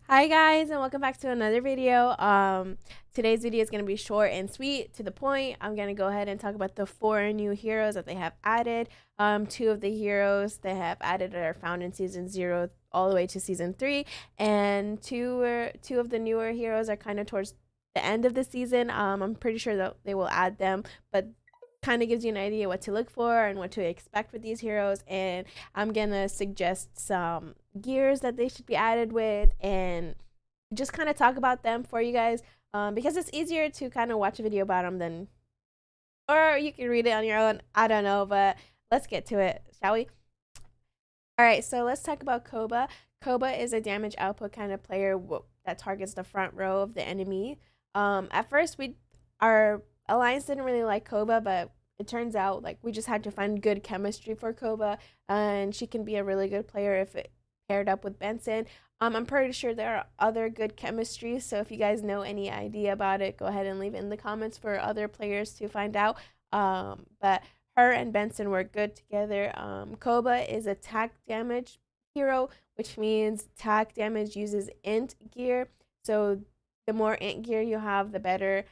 Hi guys, and welcome back to another video. Today's video is going to be short and sweet, to the point. I'm going to go ahead and talk about the 4 new heroes that they have added. 2 of the heroes they have added are found in season 0 all the way to season 3, and two of the newer heroes are kind of towards the end of the season. I'm pretty sure that they will add them, but kind of gives you an idea what to look for and what to expect with these heroes. And I'm gonna suggest some gears that they should be added with and just kind of talk about them for you guys, because it's easier to kind of watch a video about them than, or you can read it on your own. I don't know, but let's get to it, shall we? All right, so let's talk about Koba. Koba is a damage output kind of player that targets the front row of the enemy. At first, our alliance didn't really like Koba, but it turns out like we just had to find good chemistry for Koba, and she can be a really good player if it paired up with Benson. I'm pretty sure there are other good chemistries, so if you guys know any idea about it, go ahead and leave it in the comments for other players to find out. But her and Benson work good together. Koba is a attack damage hero, which means attack damage uses int gear. So the more int gear you have, the better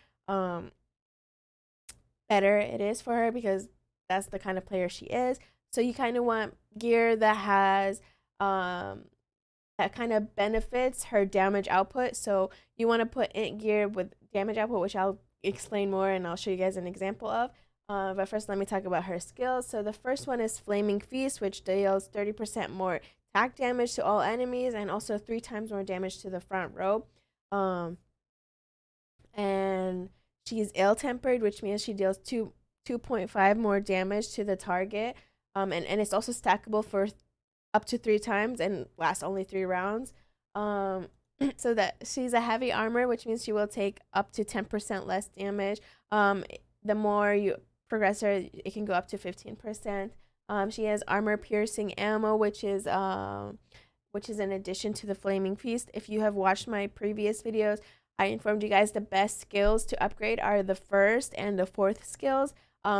it is for her, because that's the kind of player she is. So you kind of want gear that has that kind of benefits her damage output. So you want to put int gear with damage output, which I'll explain more and I'll show you guys an example of. But first, let me talk about her skills. So the first one is Flaming Feast, which deals 30% more attack damage to all enemies and also 3 times more damage to the front row. And she's ill-tempered, which means she deals 2.5 more damage to the target. And it's also stackable for up to 3 times and lasts only 3 rounds. So that she's a heavy armor, which means she will take up to 10% less damage. The more you progress her, it can go up to 15%. She has armor piercing ammo, which is in addition to the Flaming Feast. If you have watched my previous videos, I informed you guys the best skills to upgrade are the first and the fourth skills,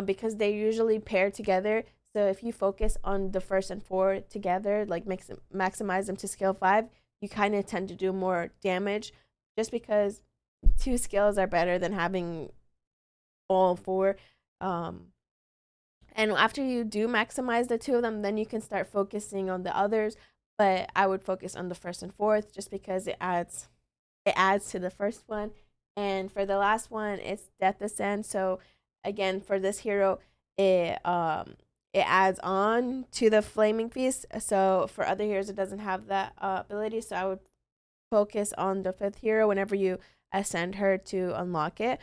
because they usually pair together. So if you focus on the first and fourth together, like maximize them to skill 5, you kind of tend to do more damage, just because 2 skills are better than having all 4. And after you do maximize the 2 of them, then you can start focusing on the others. But I would focus on the first and fourth, just because it adds to the first one. And for the last one, it's Death Ascend. So again, for this hero, it adds on to the Flaming Feast. So for other heroes, it doesn't have that ability. So I would focus on the 5th hero whenever you ascend her to unlock it.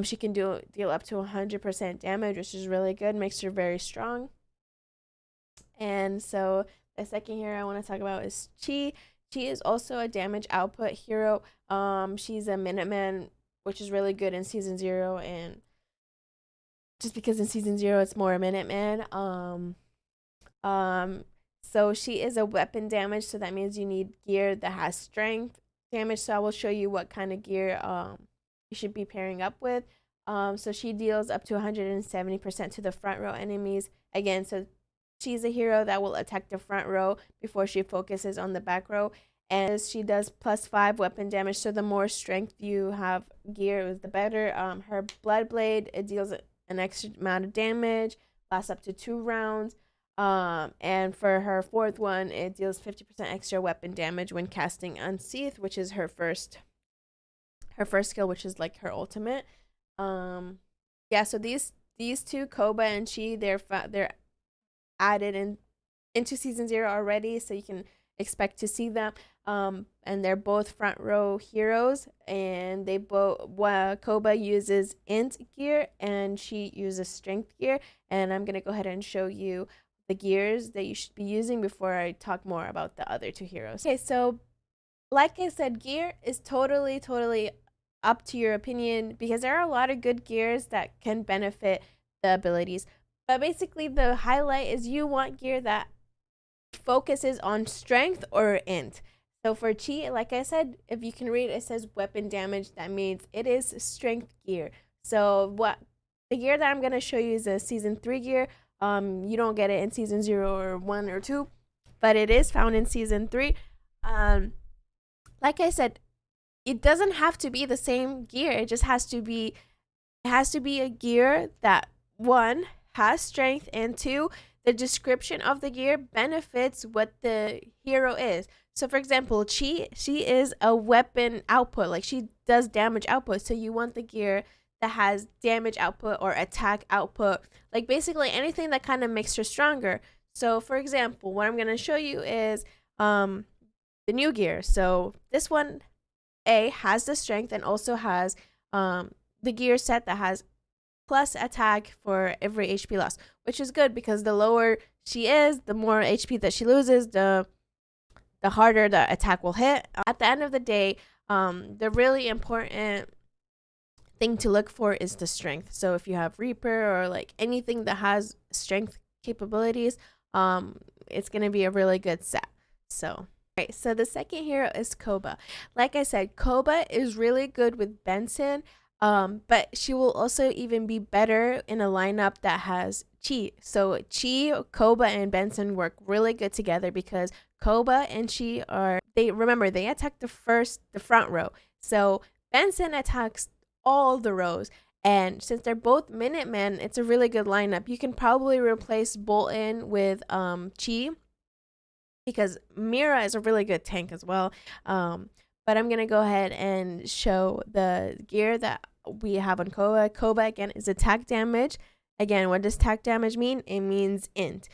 She can deal up to 100% damage, which is really good. Makes her very strong. And so the second hero I want to talk about is Chi. Chi is also a damage output hero. She's a Minuteman, which is really good in season 0, and just because in season 0 it's more a Minuteman. So she is a weapon damage, so that means you need gear that has strength damage. So I will show you what kind of gear you should be pairing up with. So she deals up to 170% to the front row enemies. Again, so she's a hero that will attack the front row before she focuses on the back row. And she does +5 weapon damage, so the more strength you have gear, the better. Her Blood Blade, it deals an extra amount of damage, lasts up to 2 rounds. And for her 4th one, it deals 50% extra weapon damage when casting Unsheath, which is her first skill, which is like her ultimate. Yeah, so these 2, Koba and Chi, they're added into season 0 already, so you can expect to see them. And they're both front row heroes, and they both Koba uses int gear and she uses strength gear. And I'm gonna go ahead and show you the gears that you should be using before I talk more about the other 2 heroes. Okay, so like I said, gear is totally up to your opinion, because there are a lot of good gears that can benefit the abilities. But basically, the highlight is you want gear that focuses on strength or int. So for Chi, like I said, if you can read, it says weapon damage. That means it is strength gear. So what the gear that I'm gonna show you is a season 3 gear. You don't get it in season 0 or 1 or 2, but it is found in season 3. Like I said, it doesn't have to be the same gear. It just has to be a gear that, one, has strength, and two, the description of the gear benefits what the hero is. So for example, she is a weapon output, like she does damage output. So you want the gear that has damage output or attack output, like basically anything that kind of makes her stronger. So for example, what I'm going to show you is the new gear. So this one, A, has the strength and also has the gear set that has plus attack for every HP loss, which is good because the lower she is, the more HP that she loses, the harder the attack will hit. At the end of the day, the really important thing to look for is the strength. So if you have Reaper or like anything that has strength capabilities, it's gonna be a really good set. So okay, so the second hero is Koba. Like I said, Koba is really good with Benson, but she will also even be better in a lineup that has Chi. So Chi, Koba, and Benson work really good together because Koba and Chi they attack the front row. So Benson attacks all the rows. And since they're both Minutemen, it's a really good lineup. You can probably replace Bolton with Chi, because Mira is a really good tank as well. But I'm going to go ahead and show the gear that we have on Koba. Koba, again, is attack damage. Again, what does attack damage mean? It means int.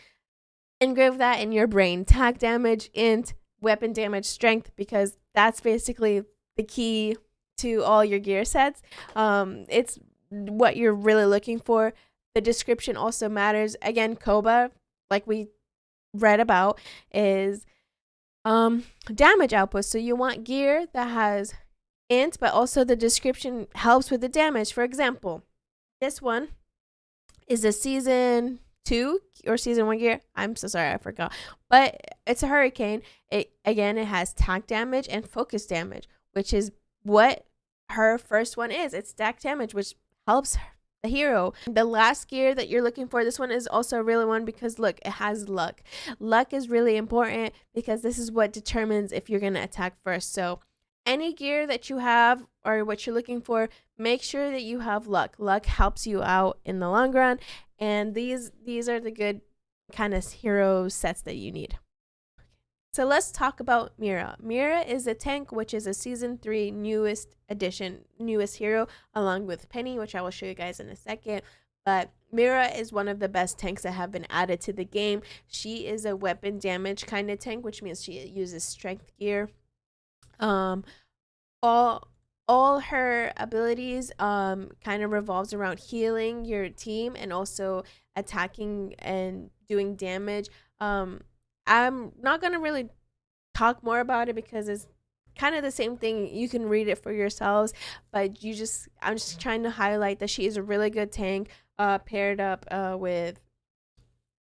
Engrave that in your brain. Attack damage, int, weapon damage, strength, because that's basically the key to all your gear sets. It's what you're really looking for. The description also matters. Again, Koba, like we read about, is damage output. So you want gear that has int, but also the description helps with the damage. For example, this one is a season 2 or season 1 gear. I'm so sorry, I forgot. But it's a hurricane. It has attack damage and focus damage, which is what her first one is. It's stack damage, which helps the hero. The last gear that you're looking for, this one is also a really one because look, it has luck. Luck is really important because this is what determines if you're going to attack first. So any gear that you have or what you're looking for, make sure that you have luck. Luck helps you out in the long run, and these are the good kind of hero sets that you need. So let's talk about Mira. Mira is a tank, which is a season 3 newest addition, newest hero, along with Penny, which I will show you guys in a second. But Mira is one of the best tanks that have been added to the game. She is a weapon damage kind of tank, which means she uses strength gear. All her abilities kind of revolves around healing your team and also attacking and doing damage. I'm not going to really talk more about it because it's kind of the same thing. You can read it for yourselves, but I'm just trying to highlight that she is a really good tank, paired up with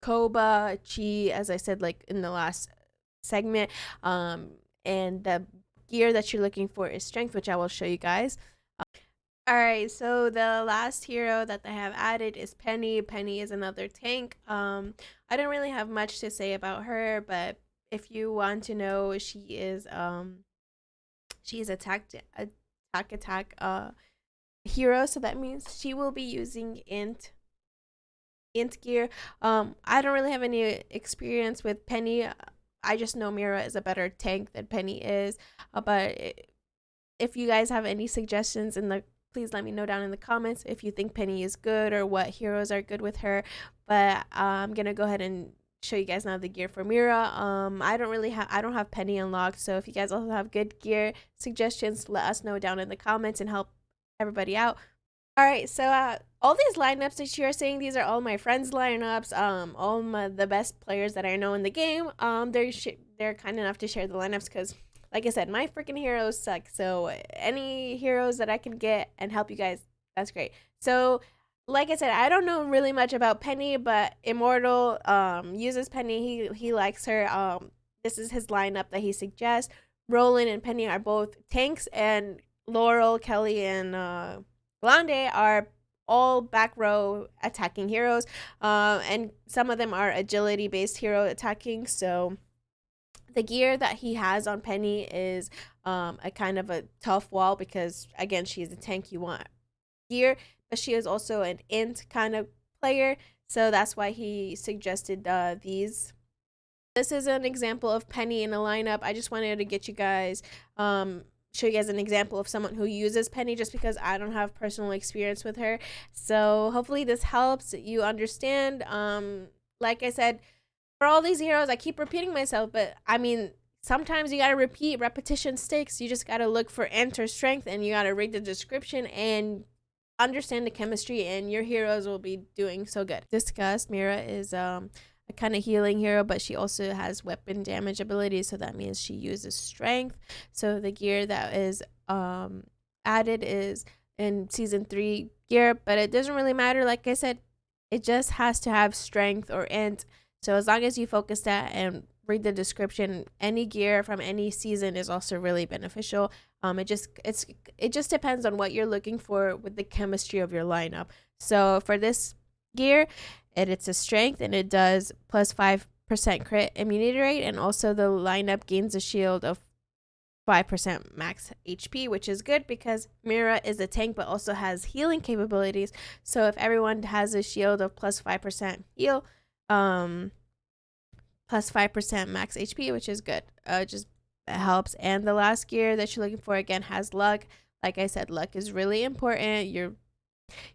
Koba, Chi, as I said, like in the last segment. And the gear that you're looking for is strength, which I will show you guys. All right, so the last hero that they have added is Penny. Penny is another tank. I don't really have much to say about her, but if you want to know, she is attack hero. So that means she will be using int gear. I don't really have any experience with Penny. I just know Mira is a better tank than Penny is. But if you guys have any suggestions please let me know down in the comments if you think Penny is good or what heroes are good with her. But I'm gonna go ahead and show you guys now the gear for Mira. I don't have Penny unlocked, so if you guys also have good gear suggestions, let us know down in the comments and help everybody out. All right, so all these lineups that you're seeing, these are all my friends' lineups. All the best players that I know in the game. They're kind enough to share the lineups because, like I said, my freaking heroes suck. So any heroes that I can get and help you guys, that's great. So like I said, I don't know really much about Penny, but Immortal uses Penny. He likes her. This is his lineup that he suggests. Roland and Penny are both tanks, and Laurel, Kelly, and Blonde are all back row attacking heroes. And some of them are agility based hero attacking. So the gear that he has on Penny is a kind of a tough wall because again, she is a tank. You want gear, but she is also an int kind of player. So that's why he suggested these. This is an example of Penny in a lineup. I just wanted to get you guys, show you guys an example of someone who uses Penny just because I don't have personal experience with her. So hopefully this helps you understand. Like I said, for all these heroes, I keep repeating myself, but I mean, sometimes you gotta repeat, repetition stakes. You just gotta look for enter strength and you gotta read the description and understand the chemistry and your heroes will be doing so good. Discussed, Mira is a kind of healing hero, but she also has weapon damage abilities, so that means she uses strength. So the gear that is added is in season 3 gear, but it doesn't really matter. Like I said, it just has to have strength or int. So as long as you focus that and read the description, any gear from any season is also really beneficial. It just depends on what you're looking for with the chemistry of your lineup. So for this gear, it's a strength and it does plus 5% crit immunity rate, and also the lineup gains a shield of 5% max HP, which is good because Mira is a tank but also has healing capabilities. So if everyone has a shield of plus 5% heal, plus 5% max HP, which is good. Just helps. And the last gear that you're looking for again has luck. Like I said, luck is really important.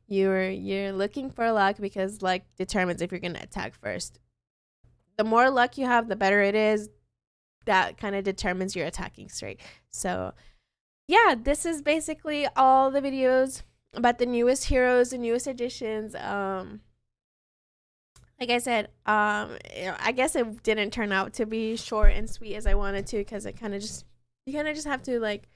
You're looking for luck because luck determines if you're gonna attack first. The more luck you have, the better it is. That kind of determines your attacking streak. So yeah, this is basically all the videos about the newest heroes, the newest additions. Like I said, I guess it didn't turn out to be short and sweet as I wanted to, because you kind of just have to like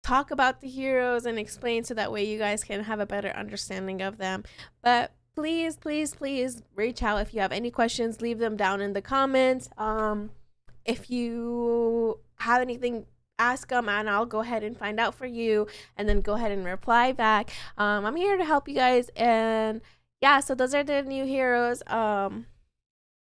talk about the heroes and explain so that way you guys can have a better understanding of them. But please reach out if you have any questions. Leave them down in the comments. If you have anything, ask them and I'll go ahead and find out for you and then go ahead and reply back. I'm here to help you guys. And yeah, so those are the new heroes.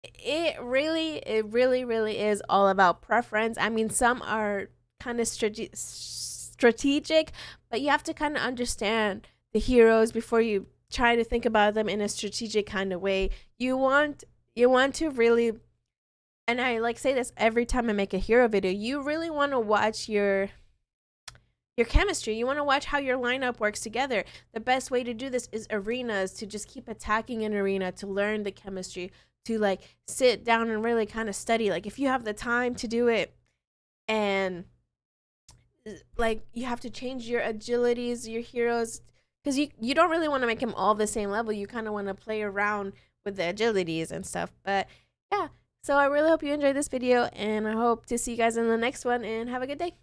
It really is all about preference. I mean, some are kind of strategic, but you have to kind of understand the heroes before you try to think about them in a strategic kind of way. You want to really, and I like say this every time I make a hero video, you really want to watch your chemistry. You want to watch how your lineup works together. The best way to do this is arenas, to just keep attacking an arena, to learn the chemistry, to like sit down and really kind of study. Like if you have the time to do it, and like you have to change your agilities, your heroes, because you don't really want to make them all the same level. You kind of want to play around with the agilities and stuff. But yeah, so I really hope you enjoyed this video, and I hope to see you guys in the next one, and have a good day.